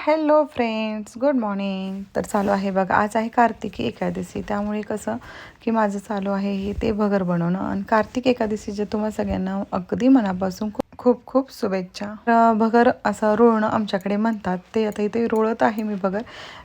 Hello friends, good morning. तर चालू आहे बघा, आज आहे कार्तिकी एकादशी. त्यामुळे कसं की माझं चालू आहे हे ते भगर बनवणं. आणि कार्तिक एकादशीचे तुम्हा सगळ्यांना अगदी मनापासून खूप खूप खूप शुभेच्छा. भगर असं रोळणं आमच्याकडे म्हणतात. ते आता इथे रोळत आहे मी भगर.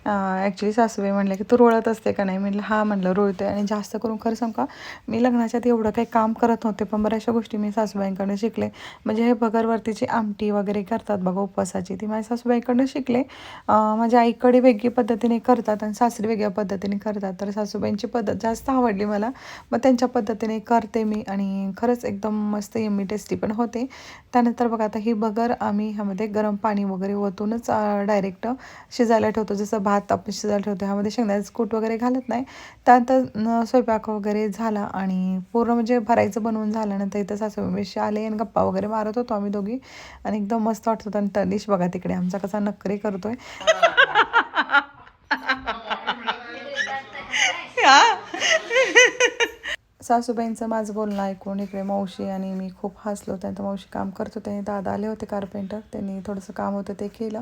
ॲक्च्युली सासूबाई म्हणल्या की तू रोळत असते का नाही. म्हटलं हां, म्हणलं रोळते. आणि जास्त करून खरं सांगू का, मी लग्नाच्या आधी एवढं काही काम करत नव्हते, पण बऱ्याचशा गोष्टी मी सासूबाईंकडून शिकले. म्हणजे हे भगरवरतीची आमटी वगैरे करतात बघा उपवासाची, ती माझ्या सासूबाईकडनं शिकले. माझ्या आईकडे वेगळी पद्धतीने करतात आणि सासरी वेगळ्या पद्धतीने करतात. तर सासूबाईंची पद्धत जास्त आवडली मला, मग त्यांच्या पद्धतीने करते मी. आणि खरंच एकदम मस्त यम्मी टेस्टी पण होते. त्यानंतर बघा, आता ही भगर आम्ही ह्यामध्ये गरम पाणी वगैरे ओतूनच डायरेक्ट शिजायला ठेवतो. जसं भात आपण शिजायला ठेवतो, ह्यामध्ये शेंगदाण्याचं कूट वगैरे घालत नाही. त्यानंतर स्वयंपाक वगैरे झाला आणि पूर्ण म्हणजे भरायचं बनवून झाल्यानंतर इथं सासूबाईशी आले आणि गप्पा वगैरे मारत होतो आम्ही दोघी. आणि एकदम मस्त वाटत होतं. आणि तनिष बघा तिकडे आमचा कसा नखरे करतोय. सासूबाईंचं माझं बोलणं ऐकून इकडे मावशी आणि मी खूप हसलो. त्यानंतर मावशी काम करत होते, दादा आले होते कार्पेंटर, त्यांनी थोडंसं काम होतं ते केलं.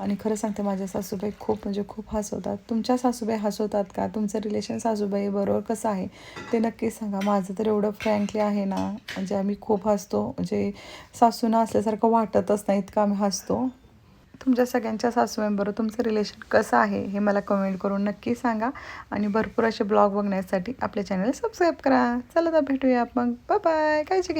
आणि खरं सांगते, माझ्या सासूबाई खूप म्हणजे खूप हसवतात. तुमच्या सासूबाई हसवतात का? तुमचं रिलेशन सासूबाई बरोबर कसं आहे ते नक्कीच सांगा. माझं तर एवढं फ्रँकली आहे ना, म्हणजे आम्ही खूप हसतो. म्हणजे सासूना असल्यासारखं वाटतच नाही, इतकं आम्ही हसतो. तुमच्या सगळ्यांच्या सासूबाईंबरोबर तुमचं रिलेशन कसं आहे हे मला कमेंट करून नक्की सांगा. आणि भरपूर असे ब्लॉग बघण्यासाठी आपल्या चॅनल सबस्क्राईब करा. चला तर भेटूया मग. Bye bye. काळजी घ्या.